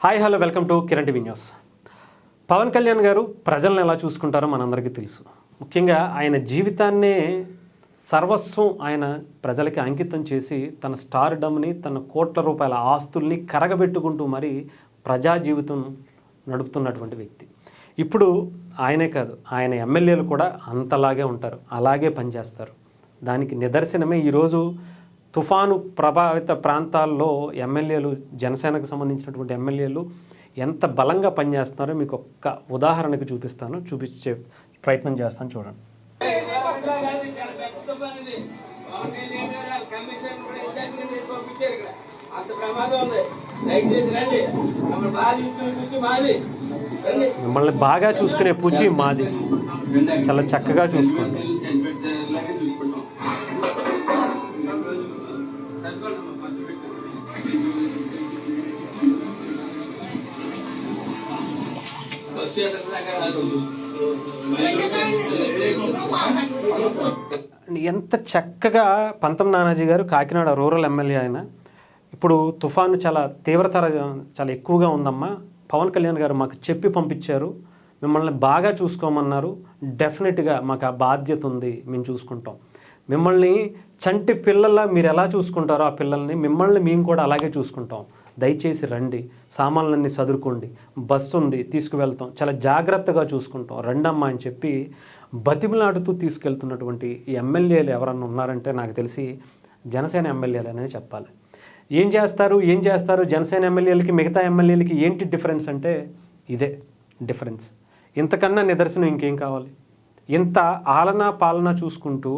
Hi hello welcome to Kiran TV news. Pawan Kalyan గారు ప్రజలను ఎలా చూసుకుంటారో మనందరికీ తెలుసు. ముఖ్యంగా ఆయన జీవితాన్నే సర్వస్వం ఆయన ప్రజలకి అంకితం చేసి తన స్టార్డమ్ని, తన కోట్ల రూపాయల ఆస్తుల్ని కరగబెట్టుకుంటూ మరి ప్రజా జీవితం నడుపుతున్నటువంటి వ్యక్తి. ఇప్పుడు ఆయనే కాదు, ఆయన ఎమ్మెల్యేలు కూడా అంతలాగే ఉంటారు, అలాగే పనిచేస్తారు. దానికి నిదర్శనమే ఈరోజు తుఫాను ప్రభావిత ప్రాంతాల్లో ఎమ్మెల్యేలు, జనసేనకు సంబంధించినటువంటి ఎమ్మెల్యేలు ఎంత బలంగా పనిచేస్తున్నారో మీకు ఒక్క ఉదాహరణకు చూపించే ప్రయత్నం చేస్తాను, చూడండి. మిమ్మల్ని బాగా చూసుకునే పూచి మాది, చాలా చక్కగా చూసుకోండి. ఎంత చక్కగా పంతం నానాజీ గారు కాకినాడ రూరల్ ఎమ్మెల్యే ఆయన. ఇప్పుడు తుఫాను చాలా తీవ్రతర చాలా ఎక్కువగా ఉందమ్మా, పవన్ కళ్యాణ్ గారు మాకు చెప్పి పంపించారు, మిమ్మల్ని బాగా చూసుకోమన్నారు, డెఫినెట్గా మాకు ఆ బాధ్యత ఉంది, మేము చూసుకుంటాం. మిమ్మల్ని చంటి పిల్లల్లా మీరు ఎలా చూసుకుంటారో ఆ పిల్లల్ని, మిమ్మల్ని మేము కూడా అలాగే చూసుకుంటాం. దయచేసి రండి, సామాన్లన్నీ చదువుకోండి, బస్సు ఉంది తీసుకువెళ్తాం, చాలా జాగ్రత్తగా చూసుకుంటాం, రండమ్మా అని చెప్పి బతిమలాడుతూ తీసుకెళ్తున్నటువంటి ఈ ఎమ్మెల్యేలు ఎవరన్నా ఉన్నారంటే నాకు తెలిసి జనసేన ఎమ్మెల్యేలు అనేది చెప్పాలి. ఏం చేస్తారు జనసేన ఎమ్మెల్యేలకి మిగతా ఎమ్మెల్యేలకి ఏంటి డిఫరెన్స్ అంటే ఇదే డిఫరెన్స్. ఇంతకన్నా నిదర్శనం ఇంకేం కావాలి? ఇంత ఆలనా పాలన చూసుకుంటూ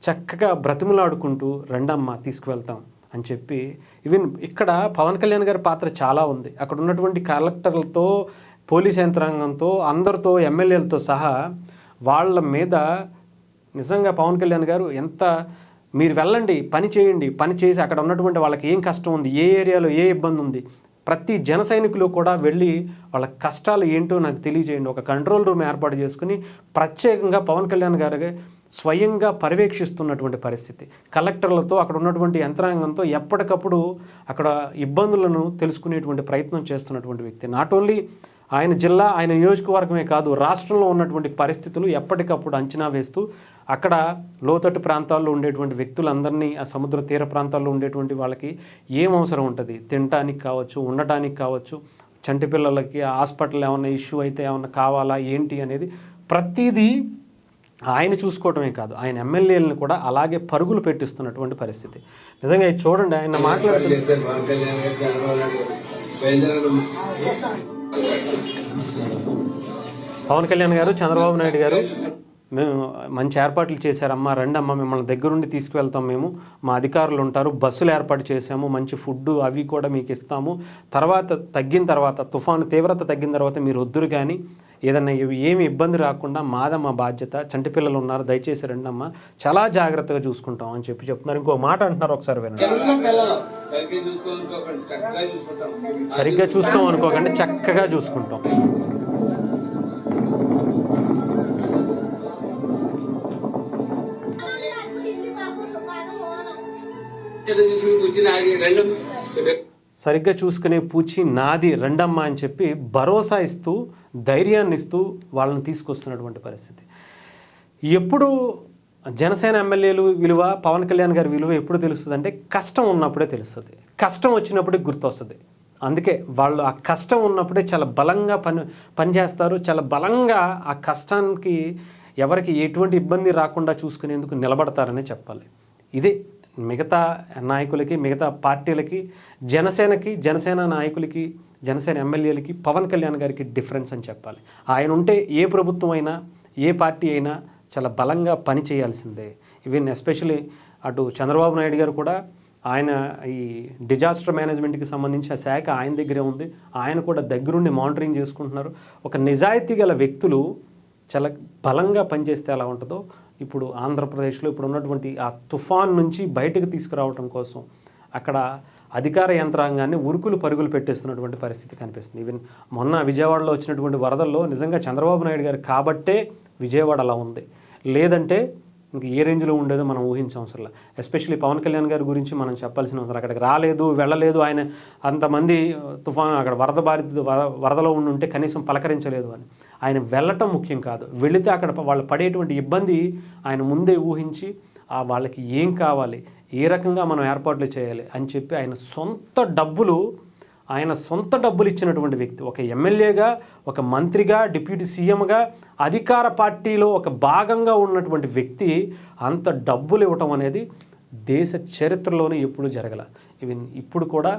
చక్కగా బ్రతిమలాడుకుంటూ రండమ్మా తీసుకువెళ్తాం అని చెప్పి. ఈవెన్ ఇక్కడ పవన్ కళ్యాణ్ గారి పాత్ర చాలా ఉంది. అక్కడ ఉన్నటువంటి కలెక్టర్లతో, పోలీస్ యంత్రాంగంతో, అందరితో, ఎమ్మెల్యేలతో సహా వాళ్ళ మీద నిజంగా పవన్ కళ్యాణ్ గారు ఎంత, మీరు వెళ్ళండి, పని చేయండి, పని చేసి అక్కడ ఉన్నటువంటి వాళ్ళకి ఏం కష్టం ఉంది, ఏ ఏరియాలో ఏ ఇబ్బంది ఉంది, ప్రతి జన సైనికులు కూడా వెళ్ళి వాళ్ళ కష్టాలు ఏంటో నాకు తెలియజేయండి. ఒక కంట్రోల్ రూమ్ ఏర్పాటు చేసుకుని ప్రత్యేకంగా పవన్ కళ్యాణ్ గారికి స్వయంగా పర్యవేక్షిస్తున్నటువంటి పరిస్థితి. కలెక్టర్లతో, అక్కడ ఉన్నటువంటి యంత్రాంగంతో ఎప్పటికప్పుడు అక్కడ ఇబ్బందులను తెలుసుకునేటువంటి ప్రయత్నం చేస్తున్నటువంటి వ్యక్తి. నాట్ ఓన్లీ ఆయన జిల్లా, ఆయన నియోజకవర్గమే కాదు, రాష్ట్రంలో ఉన్నటువంటి పరిస్థితులు ఎప్పటికప్పుడు అంచనా వేస్తూ అక్కడ లోతట్టు ప్రాంతాల్లో ఉండేటువంటి వ్యక్తులందరినీ, ఆ సముద్ర తీర ప్రాంతాల్లో ఉండేటువంటి వాళ్ళకి ఏం అవసరం ఉంటుంది, తినడానికి కావచ్చు, ఉండటానికి కావచ్చు, చంటి పిల్లలకి హాస్పిటల్ ఏమన్నా ఇష్యూ అయితే ఏమన్నా కావాలా ఏంటి అనేది ప్రతిదీ ఆయన చూసుకోవటమే కాదు, ఆయన ఎమ్మెల్యేలను కూడా అలాగే పరుగులు పెట్టిస్తున్నటువంటి పరిస్థితి. నిజంగా ఇది చూడండి, ఆయన మాట్లాడుతున్నారు. పవన్ కళ్యాణ్ గారు, చంద్రబాబు నాయుడు గారు మేము మంచి ఏర్పాట్లు చేశారమ్మా, రండమ్మా, మిమ్మల్ని దగ్గరుండి తీసుకువెళ్తాం, మేము మా అధికారులు ఉంటారు, బస్సులు ఏర్పాటు చేసాము, మంచి ఫుడ్ అవి కూడా మీకు ఇస్తాము, తర్వాత తగ్గిన తర్వాత, తుఫాను తీవ్రత తగ్గిన తర్వాత మీరు వద్దురు కానీ ఏదన్నా ఏమి ఇబ్బంది రాకుండా మాదమ్మ బాధ్యత, చంటి పిల్లలు ఉన్నారు, దయచేసి రండమ్మా, చాలా జాగ్రత్తగా చూసుకుంటాం అని చెప్పి చెప్తున్నారు. ఇంకో మాట అంటున్నారు, ఒకసారి వినండి. సరిగ్గా చూసుకోం అనుకోకండి, చక్కగా చూసుకుంటాం. సరిగ్గా చూసుకునే పూచి నాది, రండమ్మా అని చెప్పి భరోసా ఇస్తూ, ధైర్యాన్ని ఇస్తూ వాళ్ళని తీసుకొస్తున్నటువంటి పరిస్థితి. ఎప్పుడు జనసేన ఎమ్మెల్యేలు విలువ, పవన్ కళ్యాణ్ గారి విలువ ఎప్పుడు తెలుస్తుంది అంటే కష్టం ఉన్నప్పుడే తెలుస్తుంది, కష్టం వచ్చినప్పుడే గుర్తొస్తుంది. అందుకే వాళ్ళు ఆ కష్టం ఉన్నప్పుడే చాలా బలంగా పనిచేస్తారు, చాలా బలంగా ఆ కష్టానికి ఎవరికి ఎటువంటి ఇబ్బంది రాకుండా చూసుకునేందుకు నిలబడతారనే చెప్పాలి. ఇదే మిగతా నాయకులకి, మిగతా పార్టీలకి, జనసేనకి, జనసేన నాయకులకి, జనసేన ఎమ్మెల్యేలకి, పవన్ కళ్యాణ్ గారికి డిఫరెన్స్ అని చెప్పాలి. ఆయన ఉంటే ఏ ప్రభుత్వం అయినా, ఏ పార్టీ అయినా చాలా బలంగా పని చేయాల్సిందే. ఈవెన్ ఎస్పెషలీ అటు చంద్రబాబు నాయుడు గారు కూడా, ఆయన ఈ డిజాస్టర్ మేనేజ్మెంట్కి సంబంధించిన శాఖ ఆయన దగ్గరే ఉంది, ఆయన కూడా దగ్గరుండి మానిటరింగ్ చేసుకుంటున్నారు. ఒక నిజాయితీ గల వ్యక్తులు చాలా బలంగా పనిచేస్తే ఎలా ఉంటుందో, ఇప్పుడు ఆంధ్రప్రదేశ్లో ఇప్పుడు ఉన్నటువంటి ఆ తుఫాన్ నుంచి బయటకు తీసుకురావడం కోసం అక్కడ అధికార యంత్రాంగాన్ని ఉరుకులు పరుగులు పెట్టేస్తున్నటువంటి పరిస్థితి కనిపిస్తుంది. ఈవెన్ మొన్న విజయవాడలో వచ్చినటువంటి వరదల్లో నిజంగా చంద్రబాబు నాయుడు గారు కాబట్టే విజయవాడ అలా ఉంది, లేదంటే ఇంక ఏ రేంజ్లో ఉండేదో మనం ఊహించవసరం. ఎస్పెషల్లీ పవన్ కళ్యాణ్ గారి గురించి మనం చెప్పాల్సిన అవసరం. అక్కడికి రాలేదు, వెళ్ళలేదు, ఆయన అంతమంది తుఫాను అక్కడ వరదలో ఉండుంటే కనీసం పలకరించలేదు అని. ఆయన వెళ్ళటం ముఖ్యం కాదు, వెళితే అక్కడ వాళ్ళు పడేటువంటి ఇబ్బంది ఆయన ముందే ఊహించి వాళ్ళకి ఏం కావాలి, ఏ రకంగా మనం ఏర్పాట్లు చేయాలి అని చెప్పి ఆయన సొంత డబ్బులు ఇచ్చినటువంటి వ్యక్తి. ఒక ఎమ్మెల్యేగా, ఒక మంత్రిగా, డిప్యూటీ సీఎంగా, అధికార పార్టీలో ఒక భాగంగా ఉన్నటువంటి వ్యక్తి అంత డబ్బులు ఇవ్వటం అనేది దేశ చరిత్రలోనే ఎప్పుడూ జరగల. ఇప్పుడు కూడా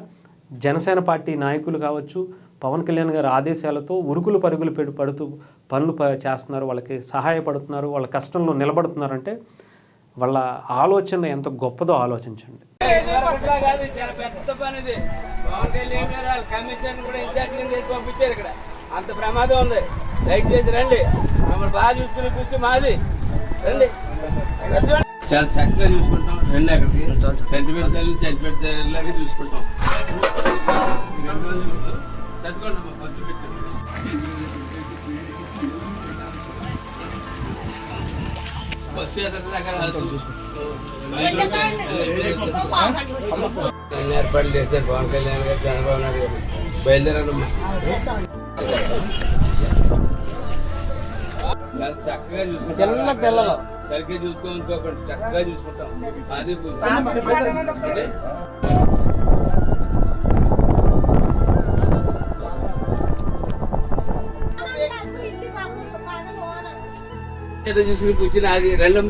జనసేన పార్టీ నాయకులు కావచ్చు, పవన్ కళ్యాణ్ గారి ఆదేశాలతో ఉరుకులు పరుగులు పడుతూ పనులు చేస్తున్నారు, వాళ్ళకి సహాయపడుతున్నారు, వాళ్ళ కష్టంలో నిలబడుతున్నారంటే వాళ్ళ ఆలోచన ఎంత గొప్పదో ఆలోచించండి. అంత ప్రమాదం ఉంది, దయచేసి రండి, మమ్మల్ని బాగా చూసుకుని కూర్చో మాది రండి. చాలా చక్కగా చూసుకుంటాం, రండి అక్కడికి. చనిపెడతాలాగే చూసుకుంటాం. చదువుకోండి అమ్మా, ఫస్ట్ పెట్టండి. బస్సు ఏర్పాట్లు చేశారు పవన్ కళ్యాణ్ గారు, చంద్రబాబు నాయుడు గారు. బయలుదేరాలమ్మా. చక్కగా చూసుకుంటాం, చిన్న పిల్లలు సరిగ్గా చూసుకోనుకోకండి, చక్కగా చూసుకుంటాం. అది చూసుకుని కూర్చుని అది రెండు